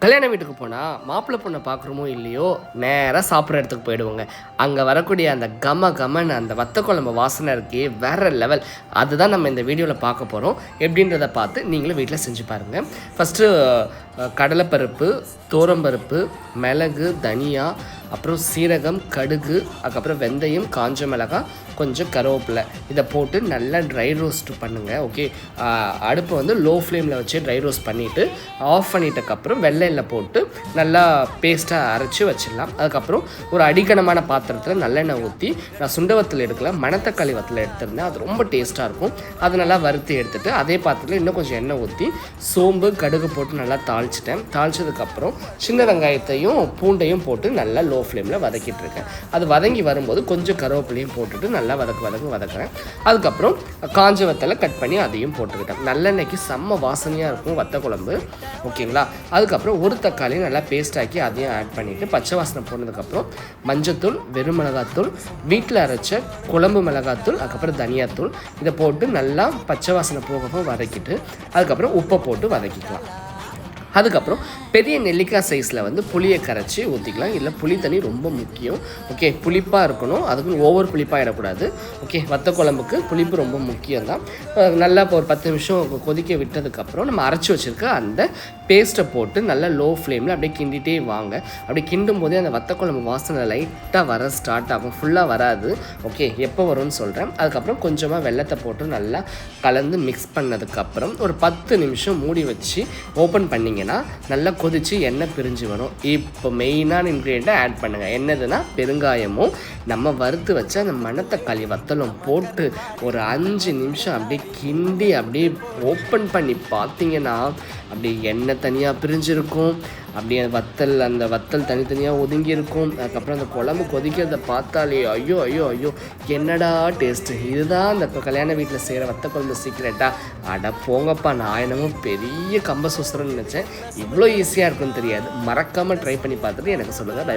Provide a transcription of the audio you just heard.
கல்யாண வீட்டுக்கு போனால் மாப்பிள்ளை பொண்ணை பார்க்குறோமோ இல்லையோ நேராக சாப்பிட்ற இடத்துக்கு போயிடுவோங்க. அங்கே வரக்கூடிய அந்த கமன்னு அந்த வத்த குழம்பு வாசனை இருக்கே வேறு லெவல். அதுதான் நம்ம இந்த வீடியோவில் பார்க்க போகிறோம். எப்படின்றத பார்த்து நீங்களும் வீட்டில் செஞ்சு பாருங்கள். ஃபஸ்ட்டு கடலைப்பருப்பு, தோரம்பருப்பு, மிளகு, தனியா, அப்புறம் சீரகம், கடுகு, அதுக்கப்புறம் வெந்தயம், காஞ்ச மிளகாய், கொஞ்சம் கருவேப்பிலை இதை போட்டு நல்லா ட்ரை ரோஸ்ட் பண்ணுங்கள். ஓகே, அடுப்பை வந்து லோ ஃப்ளேமில் வச்சு ட்ரை ரோஸ்ட் பண்ணிவிட்டு ஆஃப் பண்ணிட்டக்கப்புறம் வெள்ளையில் போட்டு நல்லா பேஸ்ட்டாக அரைச்சி வச்சிடலாம். அதுக்கப்புறம் ஒரு அடிக்கணமான பாத்திரத்தில் நல்லெண்ணெய் ஊற்றி, நான் சுண்டவத்தில் எடுக்கல, மணத்தக்காளி வத்தில் எடுத்திருந்தேன். அது ரொம்ப டேஸ்ட்டாக இருக்கும். அது நல்லா வறுத்து எடுத்துகிட்டு அதே பாத்திரத்தில் இன்னும் கொஞ்சம் எண்ணெய் ஊற்றி சோம்பு, கடுகு போட்டு நல்லா தாளிச்சிட்டேன். தாளித்ததுக்கப்புறம் சின்ன வெங்காயத்தையும் பூண்டையும் போட்டு நல்லா லோ ஃப்ளேமில் வதக்கிட்டு இருக்கேன். அது வதங்கி வரும்போது கொஞ்சம் கருவேப்பிலையும் போட்டுட்டு நல்லா வதக்குறேன். அதுக்கப்புறம் காஞ்ச வத்தலை கட் பண்ணி அதையும் போட்டுக்கிட்டேன். நல்லெண்ணெய்க்கு செம்ம வாசனையாக இருக்கும் வத்த குழம்பு. ஓகேங்களா? அதுக்கப்புறம் ஒரு தக்காளியும் நல்லா பேஸ்ட் ஆக்கி அதையும் ஆட் பண்ணிவிட்டு பச்சை வாசனை போனதுக்கப்புறம் மஞ்சத்தூள், வெறும் மிளகாத்தூள், வீட்டில் அரைச்ச குழம்பு மிளகாத்தூள், அதுக்கப்புறம் தனியாத்தூள் இதை போட்டு நல்லா பச்சை வாசனை போக வதக்கிட்டு அதுக்கப்புறம் உப்பை போட்டு வதக்கிக்கலாம். அதுக்கப்புறம் பெரிய நெல்லிக்காய் சைஸில் வந்து புளியை கரைச்சி ஊற்றிக்கலாம். இல்லை புளி தண்ணி ரொம்ப முக்கியம். ஓகே, புளிப்பாக இருக்கணும், அதுக்கு ஓவர் புளிப்பாக இடக்கூடாது. ஓகே, வத்த குழம்புக்கு புளிப்பு ரொம்ப முக்கியம்தான். நல்லா இப்போ ஒரு 10 நிமிஷம் கொதிக்க விட்டதுக்கப்புறம் நம்ம அரைச்சி வச்சுருக்க அந்த பேஸ்ட்டை போட்டு நல்லா லோ ஃப்ளேமில் அப்படியே கிண்டிகிட்டே வாங்க. அப்படி கிண்டும் போதே அந்த வத்த குழம்பு வாசனை லைட்டாக வர ஸ்டார்ட் ஆகும். ஃபுல்லாக வராது. ஓகே, எப்போ வரும்னு சொல்கிறேன். அதுக்கப்புறம் கொஞ்சமாக வெல்லத்தை போட்டு நல்லா கலந்து மிக்ஸ் பண்ணதுக்கப்புறம் ஒரு 10 நிமிஷம் மூடி வச்சு ஓப்பன் பண்ணிங்கன்னா நல்லா கொதித்து எண்ணெய் பிரிஞ்சு வரும். இப்போ மெயினான இன்க்ரீடியண்ட்டை ஆட் பண்ணுங்கள். என்னதுன்னா பெருங்காயமும் நம்ம வறுத்து வச்ச அந்த மணத்தக்காளி வத்தலும் போட்டு ஒரு 5 நிமிஷம் அப்படியே கிண்டி அப்படியே ஓப்பன் பண்ணி பார்த்தீங்கன்னா அப்படியே எண்ணெய் தனியாக பிரிஞ்சிருக்கும். அப்படியே அந்த வத்தல் தனித்தனியாக ஒதுங்கி இருக்கும். அதுக்கப்புறம் அந்த குழம்பு கொதிக்கிறத பார்த்தாலே ஐயோ ஐயோ ஐயோ என்னடா டேஸ்ட்டு! இதுதான் அந்த கல்யாண வீட்டில் செய்கிற வத்த குழம்பு சீக்ரெட்டா? அட போங்கப்பா, நான் என்னமோ பெரிய கம்ப சுசுறன்னு நினச்சேன். இவ்வளோ ஈஸியாக இருக்குன்னு தெரியாது. மறக்காமல் ட்ரை பண்ணி பார்த்துட்டு எனக்கு சொல்லுங்கள்.